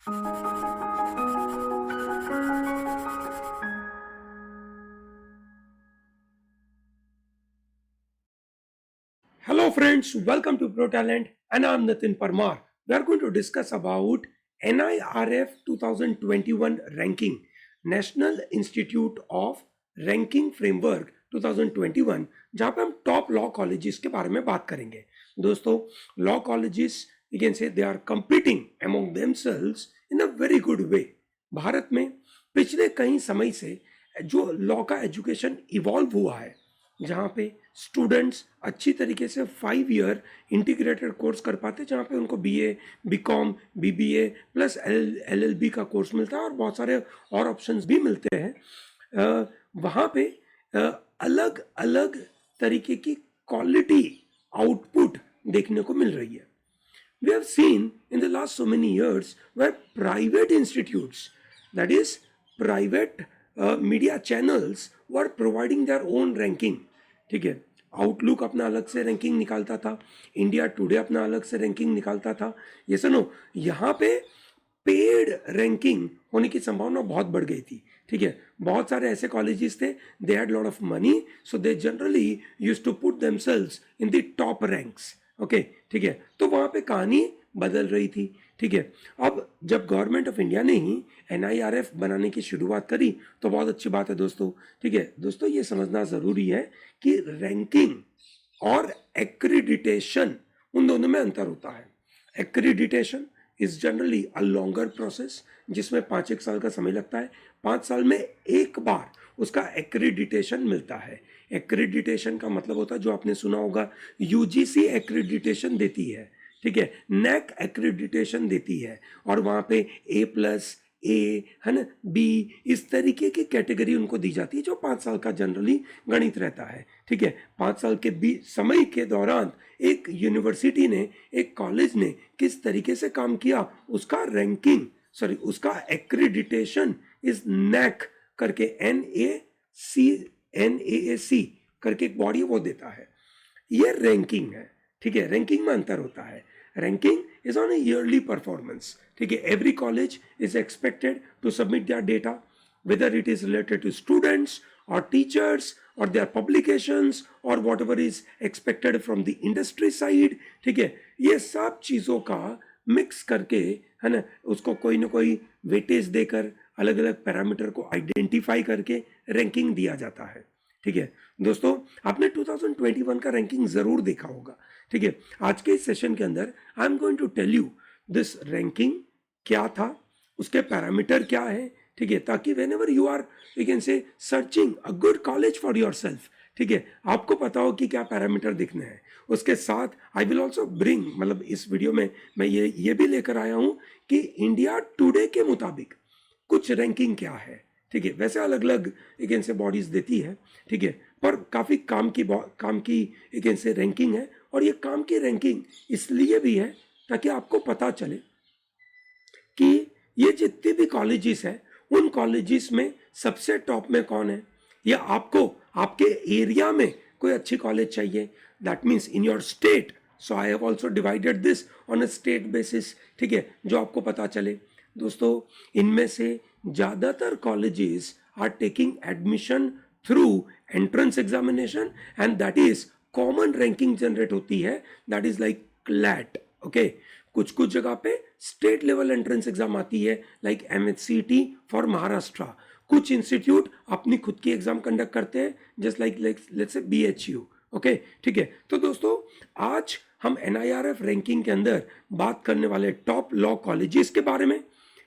Hello friends, welcome to Pro Talent and I'm Nitin Parmar. We are going to discuss about NIRF 2021 ranking, National Institute of Ranking Framework 2021, जहाँ पे हम top law colleges के बारे में बात करेंगे। दोस्तों, law colleges you can say they are competing among themselves in a very good way. Bharat में पिछले कई समय से जो लॉ का एजुकेशन इवॉल्व हुआ है, जहाँ पे स्टूडेंट्स अच्छी तरीके से 5 ईयर इंटीग्रेटेड कोर्स कर पाते, जहाँ पे उनको BA, BCom, BBA plus LLB का कोर्स मिलता है और बहुत सारे और ऑप्शंस भी मिलते हैं। वहाँ पे अलग अलग तरीके की क्वालिटी आउटपुट देखने को मिल रही है। We have seen in the last so many years where private institutes, that is private media channels, were providing their own ranking. ठीक है, आउटलुक अपना अलग से रैंकिंग निकालता था, इंडिया टुडे अपना अलग से रैंकिंग निकालता था। ये सुनो, यहाँ पे पेड रैंकिंग होने की संभावना बहुत बढ़ गई थी। ठीक है, बहुत सारे ऐसे कॉलेजेस थे, they had lot of money, so they generally used to put themselves in the top ranks. Okay, ठीक है, तो वहां पे कहानी बदल रही थी। ठीक है, अब जब गवर्नमेंट ऑफ इंडिया ने ही एनआईआरएफ बनाने की शुरुआत करी तो बहुत अच्छी बात है दोस्तों। ठीक है दोस्तों, ये समझना जरूरी है कि रैंकिंग और एक्रीडिटेशन, उन दोनों में अंतर होता है। Accreditation is generally a longer process, जिसमें 5 एक साल का समय लगता है। 5 साल में एक बार उसका एक्रीडिटेशन मिलता है। एक्रीडिटेशन का मतलब होता है, जो आपने सुना होगा, यूजीसी एक्रीडिटेशन देती है, ठीक है, नैक एक्रीडिटेशन देती है, और वहां पे A+, ए है ना, बी, इस तरीके की कैटेगरी उनको दी जाती है, जो 5 साल का जनरली गणित रहता है। ठीक है, 5 साल के समय के दौरान एक यूनिवर्सिटी ने, एक कॉलेज ने किस तरीके से काम किया, उसका रैंकिंग, सॉरी, उसका एक्रीडिटेशन इज नैक करके NAAC करके एक बॉडी वो देता है। ये रैंकिंग है। ठीक है, रैंकिंग में अंतर होता है। Ranking is on a yearly performance. ठीक है, every college is expected to submit their data, whether it is related to students or teachers or their publications or whatever is expected from the industry side. ठीक है, ये सब चीज़ों का mix करके, है ना, उसको कोई ना कोई वेटेज देकर अलग अलग पैरामीटर को आइडेंटिफाई करके रैंकिंग दिया जाता है। ठीक है दोस्तों, आपने 2021 का रैंकिंग जरूर देखा होगा। ठीक है, आज के इस सेशन के अंदर I am going to tell you this ranking क्या था, उसके पैरामीटर क्या है। ठीक है, ताकि whenever you are, you can say, searching a good college for yourself, ठीक है, आपको पता हो कि क्या पैरामीटर दिखने हैं। उसके साथ आई विल ऑल्सो ब्रिंग, मतलब इस वीडियो में मैं ये भी लेकर आया हूं कि इंडिया टुडे के मुताबिक कुछ रैंकिंग क्या है। ठीक है, वैसे अलग अलग एक इनसे बॉडीज देती है। ठीक है, पर काफ़ी काम की एक इनसे रैंकिंग है, और ये काम की रैंकिंग इसलिए भी है ताकि आपको पता चले कि ये जितने भी कॉलेजेस हैं, उन कॉलेजेस में सबसे टॉप में कौन है, या आपको आपके एरिया में कोई अच्छी कॉलेज चाहिए, that means in your state. So I have also divided this on a state basis. ठीक है, जो आपको पता चले। दोस्तों, इनमें से ज़्यादातर colleges are taking admission through entrance examination, and that is common ranking generate होती है, that is like CLAT. Okay, कुछ कुछ जगह पे स्टेट लेवल एंट्रेंस एग्जाम आती है, लाइक MHCT फॉर महाराष्ट्र। कुछ इंस्टीट्यूट अपनी खुद की एग्जाम कंडक्ट करते हैं, just like let's say BHU। Okay, ठीक है, तो दोस्तों, आज हम NIRF रैंकिंग के अंदर बात करने वाले टॉप लॉ कॉलेजेस के बारे में।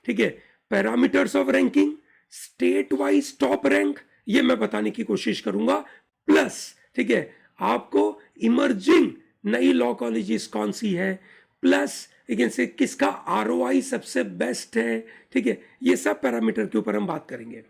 ठीक है, parameters of ranking, state wise top rank, ये मैं बताने की कोशिश करूंगा। प्लस, ठीक है, आपको इमर्जिंग नई लॉ कॉलेजेस कौन सी है, प्लस लेकिन से किसका ROI सबसे बेस्ट है। ठीक है, ये सब पैरामीटर के ऊपर हम बात करेंगे।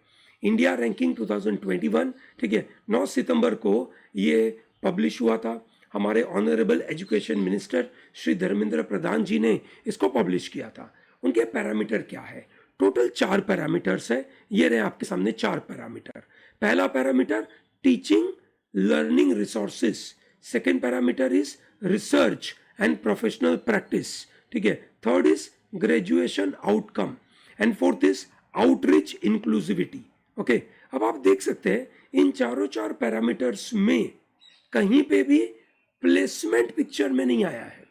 इंडिया रैंकिंग 2021, ठीक है, 9 सितंबर को ये पब्लिश हुआ था। हमारे honourable education minister Shri Dharmendra Pradhan ji ने इसको पब्लिश किया था। उनके पैरामीटर क्या है, टोटल 4 पैरामीटर्स है। ये रहे आपके सामने 4 पैरामीटर। पहला parameter teaching learning resources, second parameter is research and professional practice, ठीक है, third is graduation outcome and fourth is outreach inclusivity. Okay, अब आप देख सकते हैं इन चार पैरामीटर्स में कहीं पे भी प्लेसमेंट पिक्चर में नहीं आया है.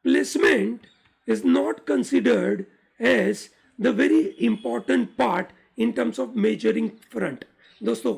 Placement is not considered as the very important part in terms of measuring front. दोस्तों,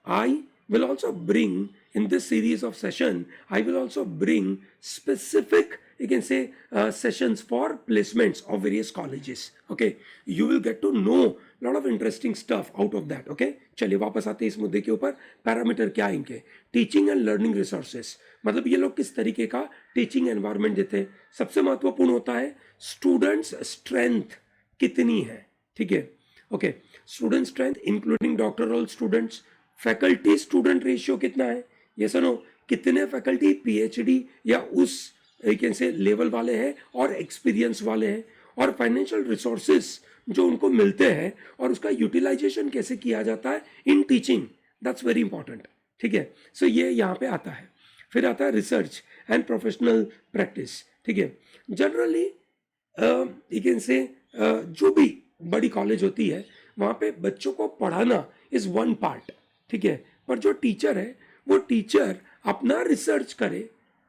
I will also bring in this series of session, I will also bring specific, you can say, sessions for placements of various colleges. Okay, you will get to know lot of interesting stuff out of that. Okay, चलिए वापस आते हैं इस मुद्दे के ऊपर. Parameter क्या है इनके? टीचिंग एंड लर्निंग रिसोर्सेस, मतलब ये लोग किस तरीके का टीचिंग एनवायरनमेंट देते हैं. सबसे महत्वपूर्ण होता है स्टूडेंट्स स्ट्रेंथ कितनी है. ठीक है, okay, student strength including doctoral students. Faculty student ratio कितना है, ये सुनो, कितने फैकल्टी पीएचडी या उस कैन से लेवल वाले हैं और एक्सपीरियंस वाले हैं. और फाइनेंशियल रिसोर्सेस जो उनको मिलते हैं और उसका यूटिलाइजेशन कैसे किया जाता है in teaching, that's very important. ठीक है, सो ये यहाँ पे आता है. फिर आता है रिसर्च एंड प्रोफेशनल प्रैक्टिस. ठीक है, जनरली यू कैन से जो भी बड़ी कॉलेज होती है वहाँ पे बच्चों को पढ़ाना इज वन पार्ट. ठीक है, पर जो टीचर है वो टीचर अपना रिसर्च करे,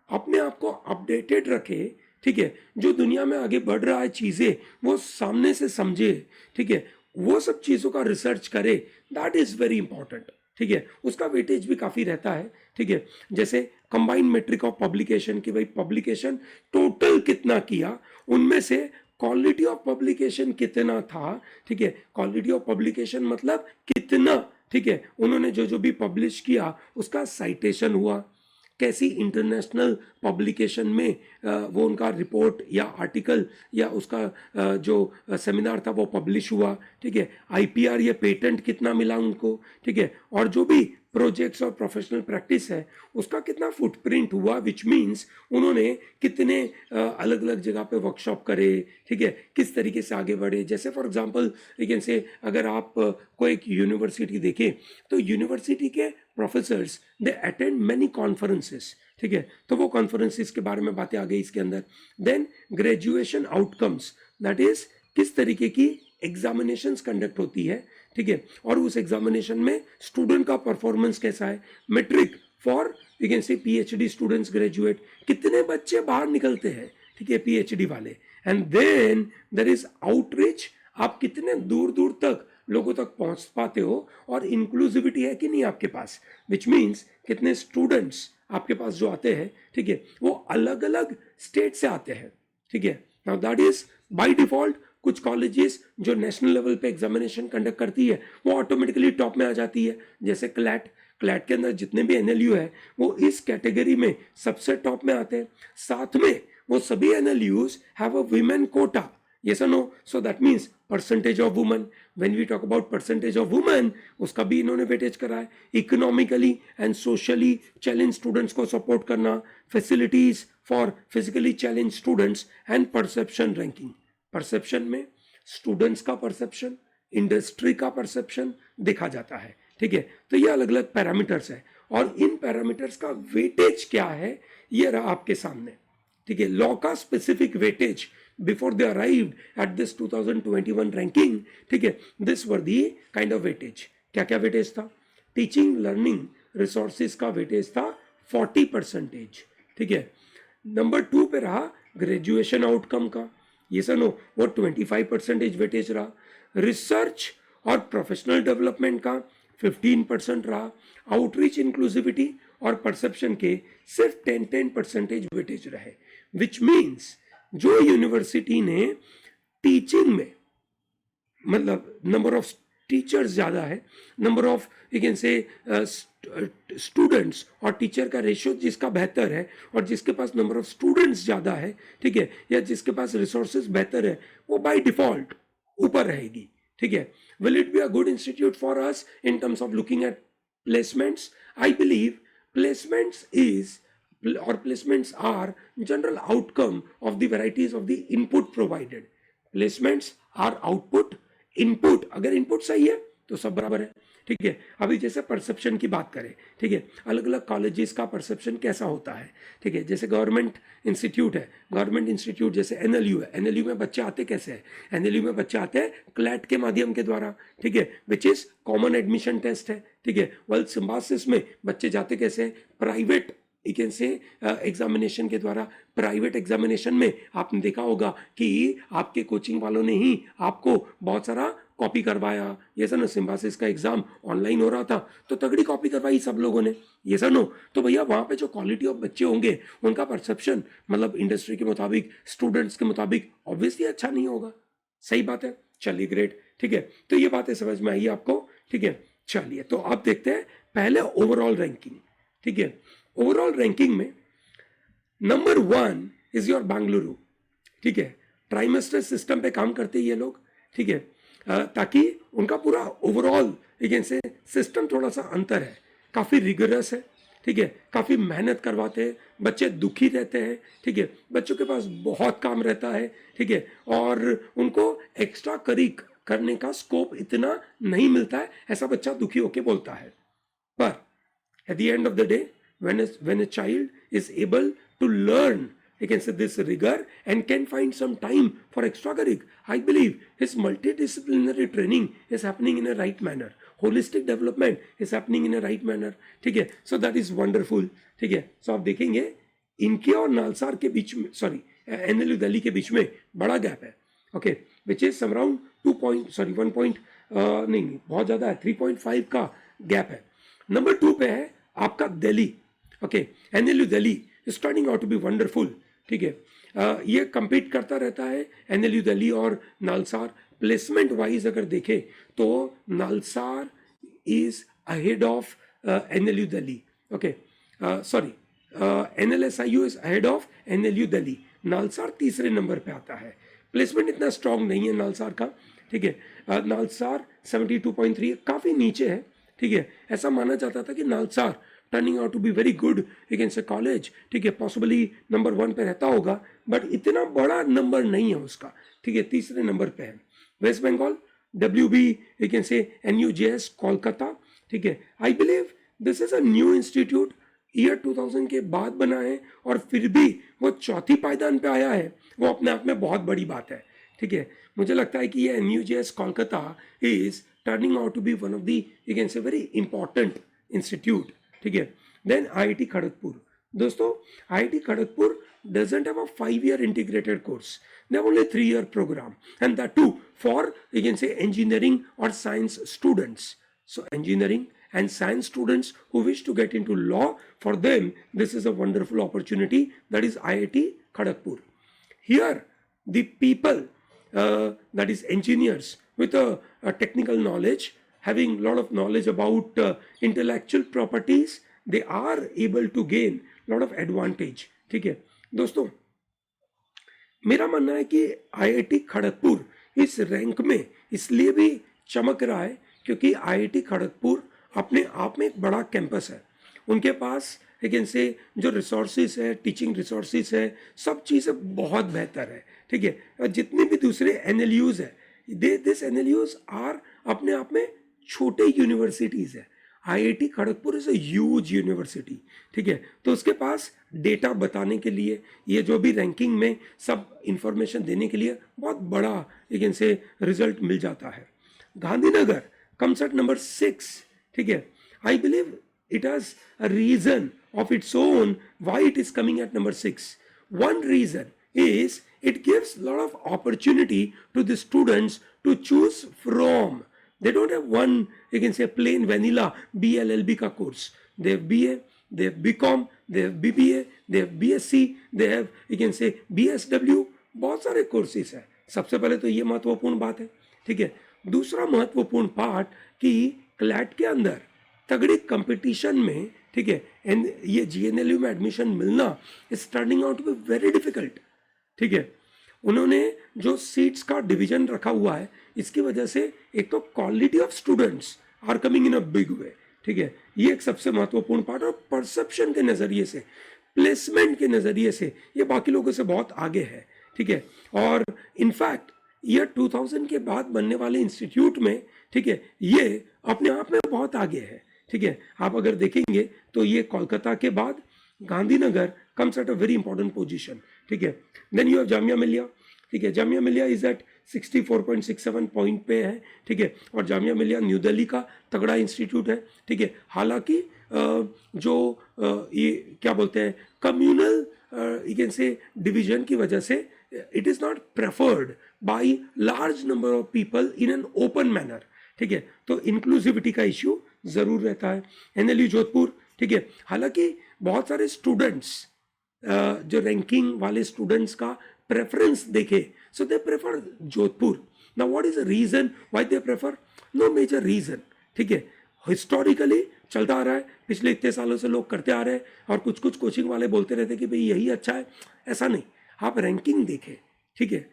अपने आप को अपडेटेड रखे. ठीक है, जो दुनिया में आगे बढ़ रहा है चीज़ें वो सामने से समझे. ठीक है, वो सब चीज़ों का रिसर्च करे, दैट इज़ वेरी इंपॉर्टेंट. ठीक है, उसका वेटेज भी काफ़ी रहता है. ठीक है, जैसे कंबाइंड मेट्रिक ऑफ पब्लिकेशन की, भाई पब्लिकेशन टोटल कितना किया, उनमें से क्वालिटी ऑफ पब्लिकेशन कितना था. ठीक है, क्वालिटी ऑफ पब्लिकेशन मतलब कितना, ठीक है, उन्होंने जो जो भी पब्लिश किया उसका साइटेशन हुआ, कैसी इंटरनेशनल पब्लिकेशन में वो उनका रिपोर्ट या आर्टिकल या उसका जो सेमिनार था वो पब्लिश हुआ. ठीक है, आईपीआर या पेटेंट कितना मिला उनको. ठीक है, और जो भी प्रोजेक्ट्स और प्रोफेशनल प्रैक्टिस है उसका कितना फुटप्रिंट हुआ, विच मीन्स उन्होंने कितने अलग अलग जगह पे वर्कशॉप करे. ठीक है, किस तरीके से आगे बढ़े. जैसे फॉर एग्जांपल लेकिन से अगर आप कोई एक यूनिवर्सिटी देखें तो यूनिवर्सिटी के professors they attend many conferences. ठीक है, तो वो कॉन्फ्रेंसेस के बारे में बातें आ गई इसके अंदर. Then graduation outcomes, that is किस तरीके की एग्जामिनेशंस कंडक्ट होती है. ठीक है, और उस एग्जामिनेशन में स्टूडेंट का परफॉर्मेंस कैसा है. Metric for you can say PhD students graduate, कितने बच्चे बाहर निकलते हैं. ठीक है, पीएचडी वाले. And then there is outreach, आप कितने दूर दूर तक लोगों तक पहुंच पाते हो, और इंक्लूसिविटी है कि नहीं आपके पास, विच मीन्स कितने स्टूडेंट्स आपके पास जो आते हैं. ठीक है, वो अलग अलग स्टेट से आते हैं. ठीक है, now that is by default. कुछ कॉलेजेस जो नेशनल लेवल पे एग्जामिनेशन कंडक्ट करती है वो ऑटोमेटिकली टॉप में आ जाती है. जैसे क्लैट के अंदर जितने भी एनएलयू है वो इस कैटेगरी में सबसे टॉप में आते हैं. साथ में वो सभी NLUs have a women quota. Yes or no? So that means percentage of women. When we talk about percentage of women, उसका भी इन्होंने वेटेज करा है. Economically and socially challenge students को सपोर्ट करना, facilities for physically challenge students and perception ranking. Perception में students का perception, industry का परसेप्शन देखा जाता है. ठीक है, तो ये अलग अलग पैरामीटर्स है और इन पैरामीटर्स का वेटेज क्या है ये रहा आपके सामने. ठीक है, लॉ का specific weightage before they arrived at this 2021 ranking. ठीक है, this were the kind of weightage. क्या क्या वेटेज था. टीचिंग लर्निंग रिसोर्सेज का वेटेज था 40%. ठीक है, नंबर 2 पे रहा ग्रेजुएशन आउटकम का, ये सनो वो 25% वेटेज रहा. रिसर्च और प्रोफेशनल डेवलपमेंट का 15% रहा. आउटरीच इंक्लूसिविटी और परसेप्शन के सिर्फ 10% वेटेज रहे. विच मीन्स जो यूनिवर्सिटी ने टीचिंग में मतलब नंबर ऑफ टीचर्स ज़्यादा है, नंबर ऑफ यू कैन से स्टूडेंट्स और टीचर का रेशियो जिसका बेहतर है और जिसके पास नंबर ऑफ स्टूडेंट्स ज़्यादा है, ठीक है, या जिसके पास रिसोर्सेज बेहतर है, वो बाय डिफॉल्ट ऊपर रहेगी. ठीक है, will it be a good institute for us in terms of looking at placements. I believe placements is or placements are general outcome of the varieties of the input provided. Placements are output, input. अगर input सही है तो सब बराबर है. ठीक है। अभी जैसे परसेप्शन की बात करें, ठीक है, अलग अलग कॉलेजेस का परसेप्शन कैसा होता है, ठीक है। जैसे गवर्नमेंट इंस्टीट्यूट है, गवर्नमेंट इंस्टीट्यूट जैसे एनएलयू है, एनएलयू में बच्चे आते कैसे हैं, एनएलयू में बच्चे आते हैं क्लैट के माध्यम के द्वारा, ठीक है, which is common admission test है, ठीक है। वर्ल्ड सिम्बासिस में बच्चे जाते कैसे हैं, प्राइवेट यू कैन से एग्जामिनेशन के द्वारा। प्राइवेट एग्जामिनेशन में आपने देखा होगा कि आपके कोचिंग वालों ने ही आपको बहुत सारा कॉपी करवाया, ये सर नो। सिम्बासिस का एग्जाम ऑनलाइन हो रहा था तो तगड़ी कॉपी करवाई सब लोगों ने, ये सर नो। तो भैया वहाँ पे जो क्वालिटी ऑफ बच्चे होंगे उनका परसेप्शन मतलब इंडस्ट्री के मुताबिक, स्टूडेंट्स के मुताबिक ऑब्वियसली अच्छा नहीं होगा। सही बात है, चलिए ग्रेट, ठीक है। तो ये बातें समझ में आई आपको, ठीक है। चलिए तो आप देखते हैं पहले ओवरऑल रैंकिंग, ठीक है। ओवरऑल रैंकिंग में नंबर 1 इज योर बेंगलुरु, ठीक है। ट्राइमेस्टर सिस्टम पे काम करते हैं ये लोग, ठीक है, ताकि उनका पूरा ओवरऑल से सिस्टम थोड़ा सा अंतर है, काफ़ी रिगरस है, ठीक है, काफ़ी मेहनत करवाते हैं, बच्चे दुखी रहते हैं, ठीक है, बच्चों के पास बहुत काम रहता है, ठीक है, और उनको एक्स्ट्रा करिक करने का स्कोप इतना नहीं मिलता है, ऐसा बच्चा दुखी होके बोलता है। पर at the end of the day, when a child is able to learn against this rigor and can find some time for extracurricular, I believe his multidisciplinary training is happening in a right manner, holistic development is happening in a right manner, ठीक है। so that is wonderful, ठीक है। so आप देखेंगे इनके और नालसार के बीच में, सॉरी एनएलयू दिल्ली के बीच में बड़ा गैप है, okay, which is some around 1 नहीं बहुत ज़्यादा है, 3.5 का गैप है। नंबर 2 पे है आपका Delhi, okay, NLU Delhi is turning out to be wonderful, ठीक है। ये compete करता रहता है एनएलयू दिल्ली और नालसार। प्लेसमेंट वाइज अगर देखें तो NALSAR is ahead of NLU Delhi, okay, sorry NLSIU is ahead of NLU Delhi, NALSAR तीसरे नंबर पे आता है। प्लेसमेंट इतना स्ट्रांग नहीं है नालसार का, ठीक है। नालसार 72.3 काफ़ी नीचे है, ठीक है। ऐसा माना जाता था कि NALSAR turning out to be very good against a college, ठीक है, पॉसिबली नंबर 1 पे रहता होगा, बट इतना बड़ा नंबर नहीं है उसका, ठीक है, तीसरे नंबर पे है। West Bengal WB you can say NUJS Kolkata, ठीक है। I believe this is a new institute, year 2000 के बाद बना है और फिर भी वो चौथी पायदान पे आया है, वो अपने आप में बहुत बड़ी बात है, ठीक है। मुझे लगता है कि ये NUJS Kolkata is turning out to be one of the you can say very important institute, ठीक है। देन IIT खड़गपुर, दोस्तों IIT Kharagpur doesn't have a 5-year integrated course, they have only 3-year program, and that too for you can say engineering or science students. So engineering and science students who wish to get into law, for them this is a wonderful opportunity, that is IIT Kharagpur. Here the people that is engineers with a technical knowledge, having a lot of knowledge about intellectual properties, they are able to gain lot of advantage, ठीक है। दोस्तों मेरा मानना है कि IIT Kharagpur इस rank में इसलिए भी चमक रहा है क्योंकि IIT खड़गपुर अपने आप में एक बड़ा कैंपस है, उनके पास लेकिन से जो रिसोर्सेज है, टीचिंग रिसोर्सेज है, सब चीज़ें बहुत बेहतर है, ठीक है। जितने भी दूसरे NLUs है, दिस NLUs आर अपने आप में छोटे यूनिवर्सिटीज़ है। IIT Kharagpur is a huge university, ठीक है। तो उसके पास डेटा बताने के लिए, ये जो भी रैंकिंग में सब इंफॉर्मेशन देने के लिए बहुत बड़ा लेकिन से रिजल्ट मिल जाता है। गांधीनगर कम्स एट नंबर 6, ठीक है। I believe it has a reason of its own why it is coming at number 6. One reason is it gives a lot of opportunity to the students to choose from. They don't have one, you can say, plain vanilla BLLB ka course. They have BA, they have BCom, they have BBA, they have BSc, they have, you can say, BSW. बहुत सारे courses है। सबसे पहले तो ये महत्वपूर्ण बात है, ठीक है। दूसरा महत्वपूर्ण पार्ट कि क्लैट के अंदर तगड़ी कंपटीशन में, ठीक है, एंड ये GNLU में एडमिशन मिलना is turning out to be very difficult, ठीक है। उन्होंने जो सीट्स का डिवीजन रखा हुआ है, इसकी वजह से एक तो quality of students are coming in a big way, ठीक है। ये एक सबसे महत्वपूर्ण पार्ट, और परसेप्शन के नज़रिए से, प्लेसमेंट के नज़रिए से ये बाकी लोगों से बहुत आगे है, ठीक है। और इनफैक्ट ईयर 2000 के बाद बनने वाले इंस्टीट्यूट में, ठीक है, ये अपने आप में बहुत आगे है, ठीक है। आप अगर देखेंगे तो ये कोलकाता के बाद Gandhinagar comes at a very important position, ठीक है। Then you have Jamia Millia, ठीक है। Jamia Millia is eight 64.67 point पे है, ठीक है। और जामिया मिलिया न्यू दिल्ली का तगड़ा इंस्टीट्यूट है, ठीक है। हालांकि जो ये क्या बोलते हैं कम्युनल यू कैन से डिवीजन की वजह से it is not preferred by large number of people in an open manner, ठीक है। तो इंक्लूसिविटी का इश्यू जरूर रहता है। एनएलयू जोधपुर, ठीक है। हालांकि बहुत सारे स्टूडेंट्स जो रैंकिंग वाले स्टूडेंट्स का प्रेफरेंस देखे, so they prefer Jodhpur. Now what is the reason why they prefer? No major reason, ठीक है। हिस्टोरिकली चलता आ रहा है, पिछले इतने सालों से लोग करते आ रहे हैं, और कुछ कुछ कोचिंग वाले बोलते रहते हैं कि भाई यही अच्छा है, ऐसा नहीं। आप रैंकिंग देखें, ठीक है।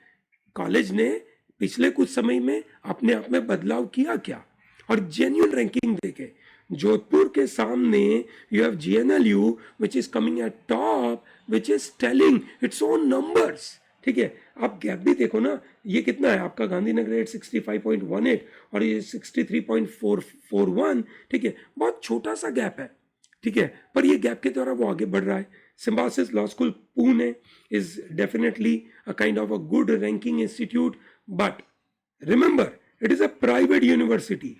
कॉलेज ने पिछले कुछ समय में अपने आप में बदलाव किया क्या, और जेन्युइन रैंकिंग देखें। जोधपुर के सामने you have GNLU which is coming eight top, which is telling its own numbers, ठीक है। आप गैप भी देखो ना, ये कितना है आपका गांधीनगर 865.18 और ये 63.441, ठीक है। बहुत छोटा सा गैप है, ठीक है, पर ये गैप के द्वारा वो आगे बढ़ रहा है। Symbiosis law school Pune is definitely a kind of a good ranking institute, but remember it is a private university,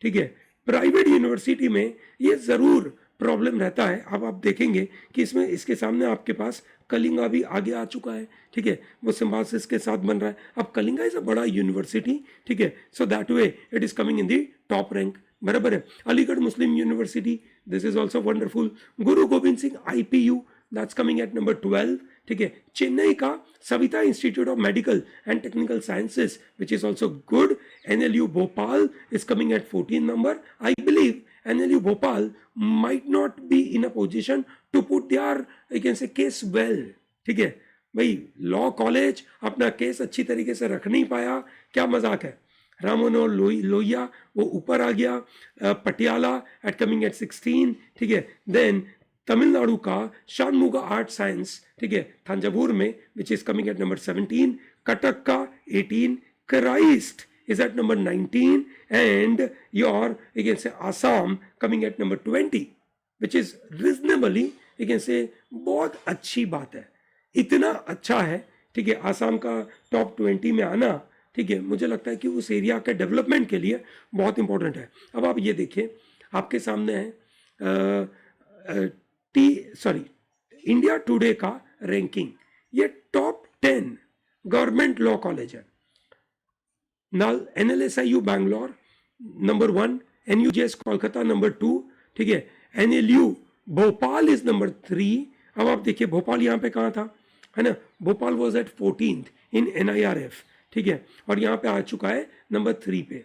ठीक है। प्राइवेट यूनिवर्सिटी में ये जरूर प्रॉब्लम रहता है। अब आप देखेंगे कि इसमें इसके सामने आपके पास कलिंगा भी आगे आ चुका है, ठीक है। वो सिम्बायोसिस के साथ बन रहा है। अब कलिंगा इज अ बड़ा यूनिवर्सिटी, ठीक है, so that way it is coming in the top rank, बराबर है। Aligarh Muslim University, this is also wonderful. Guru Gobind Singh IPU, that's coming at number 12, ठीक है। चेन्नई का Saveetha Institute of Medical and Technical Sciences which is also good. NLU Bhopal is coming at 14 number. I believe NLU Bhopal might not be in a position to put their, I can say, case well, ठीक है। भाई law college अपना case अच्छी तरीके से रख नहीं पाया, क्या मजाक है। राममनोहर लोहिया वो ऊपर आ गया। पटियाला एट कमिंग एट 16, ठीक है। देन तमिलनाडु का शानमुगा आर्ट साइंस, ठीक है, थांजावुर में विच is coming at number 17। Cuttack का 18। Christ is at number 19, and your, you can say, Assam coming at number 20, which is reasonably, you can say, बहुत अच्छी बात है। इतना अच्छा है, ठीक है, आसाम का टॉप 20 में आना, ठीक है, मुझे लगता है कि उस एरिया के डेवलपमेंट के लिए बहुत इंपॉर्टेंट है। अब आप ये देखिए, आपके सामने है इंडिया टुडे का रैंकिंग। ये टॉप 10 गवर्नमेंट लॉ कॉलेज है। नाल NLSIU Bangalore number 1, NUJS Kolkata number 2, ठीक है। NLU Bhopal is number 3। अब आप देखिए भोपाल यहाँ पे कहाँ था, है ना, Bhopal was at 14th in NIRF, ठीक है, और यहाँ पे आ चुका है नंबर 3 पे।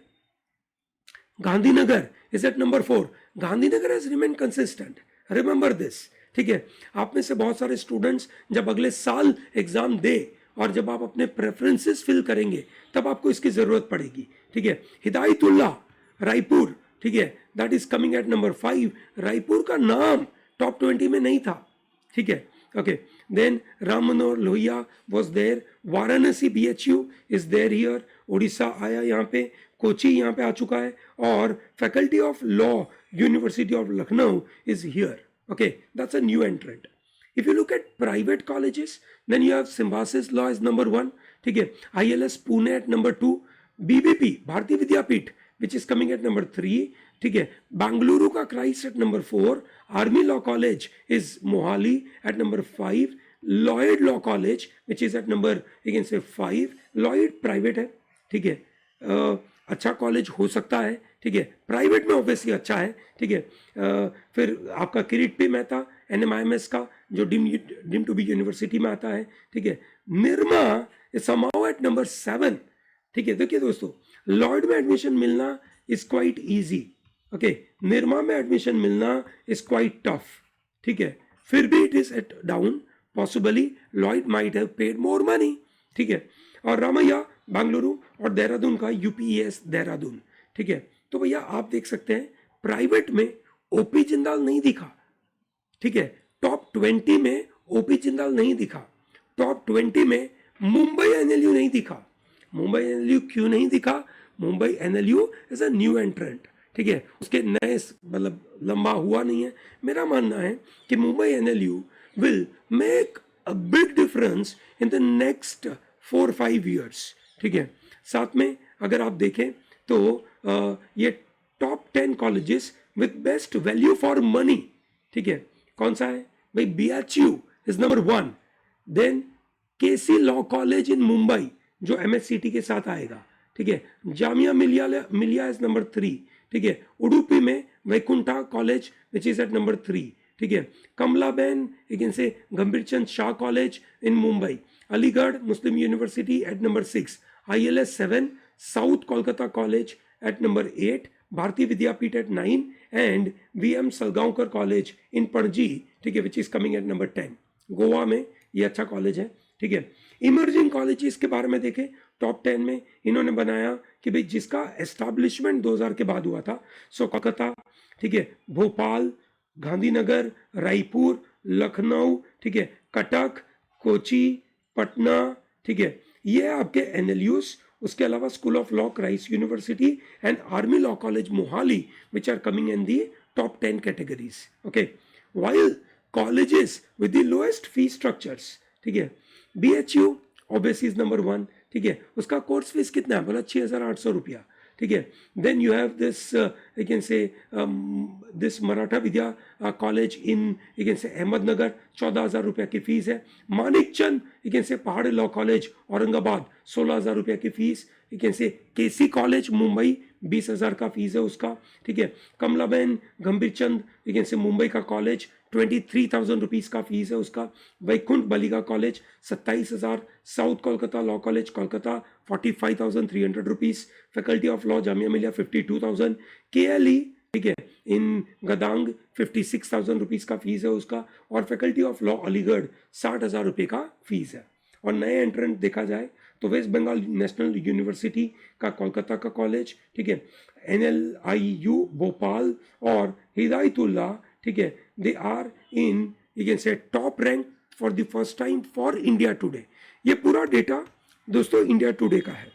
Gandhinagar is at number 4। Gandhinagar has remain consistent, remember this, ठीक है। आप में से बहुत सारे स्टूडेंट्स जब अगले साल एग्जाम दे और जब आप अपने प्रेफरेंसेस फिल करेंगे तब आपको इसकी जरूरत पड़ेगी, ठीक है। हिदायतुल्लाह रायपुर, ठीक है, that is coming at number 5। Raipur का नाम टॉप 20 में नहीं था, ठीक है, okay. Then Ram Manohar Lohia was there. Varanasi BHU is there here. Orissa आया यहाँ पे। कोची यहाँ पे आ चुका है। और faculty of law university of Lucknow is here, okay, that's a new entrant. If you look at private colleges, then you have Symbiosis Law is number 1, ठीक है, ILS Pune at number 2, BVP भारतीय विद्यापीठ which is coming at number 3, ठीक है। बेंगलुरु का Christ at number 4, army law college is Mohali at number 5, Lloyd law college which is at number you can say 5, Lloyd private है, ठीक है, अच्छा college हो सकता है, ठीक है, प्राइवेट में ऑब्वियसली अच्छा है, ठीक है। फिर आपका किरीट पे मेहता NMIMS का जो डिम टू बी यूनिवर्सिटी में आता है, ठीक है। Nirma is somehow at number 7, ठीक है। देखिए दोस्तों, लॉयड में एडमिशन मिलना is quite easy, okay, Nirma में एडमिशन मिलना इज क्वाइट टफ, ठीक है। फिर भी it is at down, possibly Lloyd might have paid more money, ठीक है। और रामैया बेंगलुरु और देहरादून का UPES देहरादून, ठीक है। तो भैया आप देख सकते हैं प्राइवेट में OP जिंदाल नहीं दिखा, ठीक है। टॉप 20 में OP जिंदाल नहीं दिखा। टॉप 20 में मुंबई NLU नहीं दिखा। मुंबई एनएलयू क्यों नहीं दिखा? Mumbai NLU is a new एंट्रेंट, ठीक है, उसके नए मतलब लंबा हुआ नहीं है। मेरा मानना है कि Mumbai NLU will make a big difference in the next 4-5 years, ठीक है। साथ में अगर आप देखें तो ये top 10 colleges with best value for money, ठीक है, कौन सा है भाई? BHU is number 1, then KC law college in Mumbai जो MSCT के साथ आएगा, ठीक है। जामिया मिलिया मिलिया इज नंबर 3, ठीक है। उडुपी में Vaikunta College which is at number 3, ठीक है। कमलाबेन again से Gambhirchand Shah College in Mumbai, Aligarh Muslim University at number 6, ILS 7, South Kolkata College at number 8, Bharati Vidyapeeth at 9 and VM Salgaonkar College in Panaji, ठीक है, which is coming at number 10। Goa में ये अच्छा कॉलेज है, ठीक है। इमर्जिंग कॉलेजेस के बारे में देखें, टॉप 10 में इन्होंने बनाया कि भाई जिसका एस्टैब्लिशमेंट 2000 के बाद हुआ था, सो कोलकाता, ठीक है, भोपाल, गांधीनगर, रायपुर, लखनऊ, ठीक है, कटक, कोची, पटना, ठीक है, ये आपके एनएलयूज। उसके अलावा school of law Christ university and army law college Mohali which are coming in the top 10 categories, okay. While colleges with the lowest fee structures, ठीक है, BHU ऑब्वियसली इज नंबर 1, ठीक है, उसका कोर्स फीस कितना है बोला? 6,800 रुपया, ठीक है। Then you have this you can say this Maratha Vidya college in you can say Ahmednagar, 14,000 रुपया की फीस है। मानिक चंद यू कैन से पहाड़ी लॉ कॉलेज औरंगाबाद, 16,000 रुपया की फीस। यू कैन से KC कॉलेज मुंबई, 20,000 का फीस है उसका, ठीक है। कमलाबेन गंभीर चंद यू कैन से मुंबई का कॉलेज, 23,000 रुपीज़ का फीस है उसका। Vaikunth Baliga college 27,000, south Kolkata law college Kolkata 45,300 rupees, faculty of law Jamia Millia 52,000, KLE, ठीक है, इन गदांग 56,000 रुपीज़ का फीस है उसका, और फैकल्टी ऑफ लॉ अलीगढ़ 60,000 रुपये का फीस है। और नए एंट्रेंट देखा जाए तो वेस्ट बंगाल नेशनल यूनिवर्सिटी का कोलकाता का कॉलेज, ठीक है, NLIU भोपाल और हिदायतुल्ला, ठीक है, they are in you can say top rank for the first time for India today. ये पूरा डेटा दोस्तों इंडिया टुडे का है,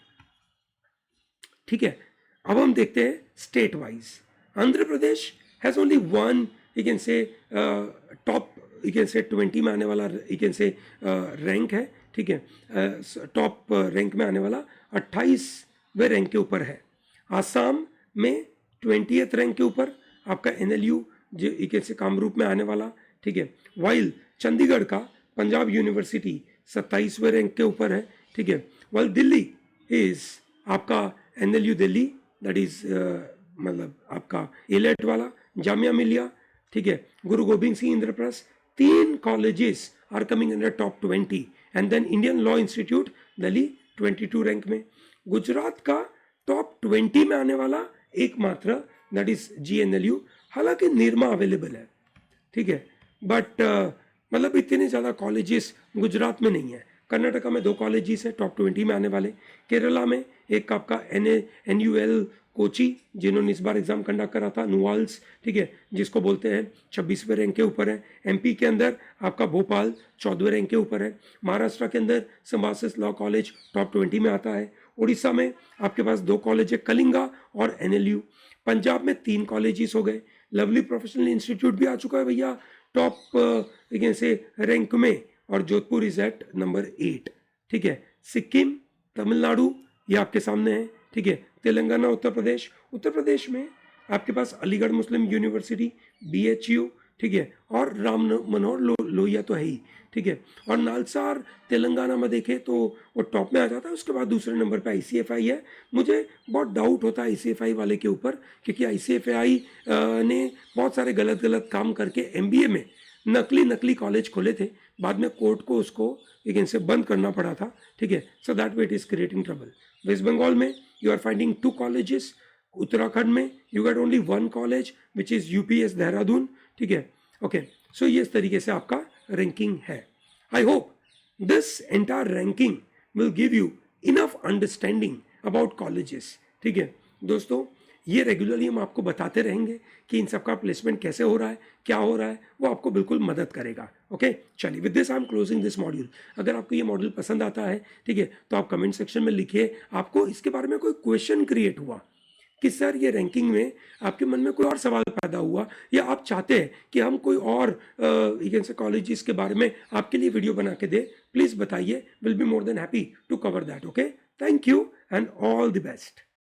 ठीक है। अब हम देखते हैं state wise. Andhra Pradesh has only one you can say top you can से 20 में आने वाला यू कैन से रैंक है, ठीक है, टॉप रैंक में आने वाला 28वें रैंक के ऊपर है। आसाम में 20th रैंक के ऊपर आपका NLU जो यू कैन से कामरूप में आने वाला, ठीक है। वाइल चंडीगढ़ का पंजाब यूनिवर्सिटी 27वें रैंक के ऊपर है, ठीक है। वाइल दिल्ली इज आपका NLU दिल्ली, दैट इज मतलब आपका एलेट वाला जामिया मिलिया, ठीक है, Guru Gobind Singh Indraprastha, 3 colleges are coming in the top 20 and then Indian law institute Delhi 22 rank में। गुजरात का टॉप 20 में आने वाला एकमात्र दैट इज GNLU, हालांकि निरमा अवेलेबल है, ठीक है, बट मतलब इतने ज़्यादा कॉलेजेस गुजरात में नहीं है। कर्नाटका में 2 कॉलेजेस है टॉप 20 में आने वाले। केरला में एक आपका NUL कोची जिन्होंने इस बार एग्जाम कंडक्ट करा था, नुआल्स, ठीक है, जिसको बोलते हैं 26वें रैंक के ऊपर है। MP के अंदर आपका भोपाल 14वें रैंक के ऊपर है। महाराष्ट्र के अंदर सिम्बायोसिस लॉ कॉलेज टॉप 20 में आता है। उड़ीसा में आपके पास 2 कॉलेज है, कलिंगा और NLU। पंजाब में 3 कॉलेजेस हो गए। लवली प्रोफेशनल इंस्टीट्यूट भी आ चुका है भैया टॉप से रैंक में, और जोधपुर इज एट नंबर 8, ठीक है। सिक्किम, तमिलनाडु ये आपके सामने है, ठीक है। तेलंगाना, उत्तर प्रदेश में आपके पास अलीगढ़ मुस्लिम यूनिवर्सिटी, BHU, ठीक है, और राम मनोहर लोहिया तो है ही, ठीक है। और नालसार तेलंगाना में देखें तो वो टॉप में आ जाता है। उसके बाद दूसरे नंबर पे ICFI है। मुझे बहुत डाउट होता है ICFI वाले के ऊपर, क्योंकि ICFI ने बहुत सारे गलत काम करके MBA में नकली कॉलेज खोले थे, बाद में कोर्ट को उसको इनसे बंद करना पड़ा था, ठीक है। So that way it is creating trouble. West Bengal में you are finding 2 colleges. Uttarakhand में you get only 1 college which is UPS Dehradun, ठीक है, ओके। सो ये इस तरीके से आपका रैंकिंग है। I hope this entire ranking will give you enough understanding about colleges, ठीक है दोस्तों। ये रेगुलरली हम आपको बताते रहेंगे कि इन सबका प्लेसमेंट कैसे हो रहा है, क्या हो रहा है, वो आपको बिल्कुल मदद करेगा। ओके, चलिए with this I am closing this module. अगर आपको ये मॉड्यूल पसंद आता है, ठीक है, तो आप कमेंट सेक्शन में लिखिए आपको इसके बारे में कोई क्वेश्चन क्रिएट हुआ कि सर ये रैंकिंग में आपके मन में कोई और सवाल पैदा हुआ, या आप चाहते हैं कि हम कोई और कॉलेजेस के बारे में आपके लिए वीडियो बना के दे, प्लीज़ बताइए। Will be more than happy to cover that. Okay, thank you and all the best.